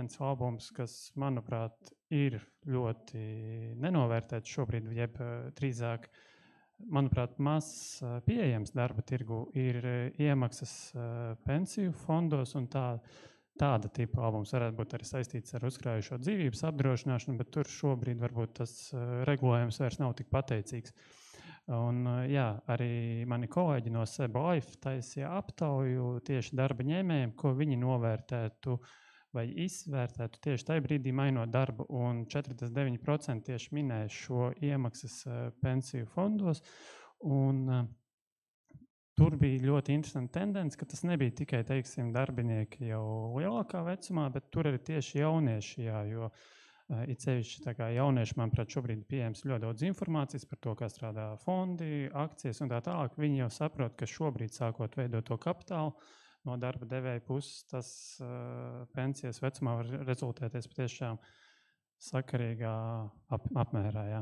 viens labums, kas, manuprāt, ir ļoti nenovērtēts šobrīd, jeb drīzāk, manuprāt, maz pieejams darba tirgu, ir iemaksas pensiju fondos un tāda tipa labums varētu būt arī saistīts ar uzkrājušo dzīvības apdrošināšanu, bet tur šobrīd varbūt tas regulējums vairs nav tik pateicīgs. Un, jā, arī mani kolēģi no SEB Life taisīja aptauju tieši darba ņēmējiem, ko viņi novērtētu vai izvērtētu tieši tajā brīdī mainot darbu, un 49% tieši minēja šo iemaksas pensiju fondos, un tur bija ļoti interesanta tendence, ka tas nebija tikai, teiksim, darbinieki jau lielākā vecumā, bet tur arī tieši jaunieši, jā, jo it sevišķi tā kā jaunieši, manuprāt, šobrīd pieejams ļoti daudz informācijas par to, kā strādā fondi, akcijas un tā tālāk. Viņi jau saprot, ka šobrīd sākot veidot to kapitālu no darba devēja puses, tas pensijas vecumā var rezultēties patiešām sakarīgā apmērā, jā.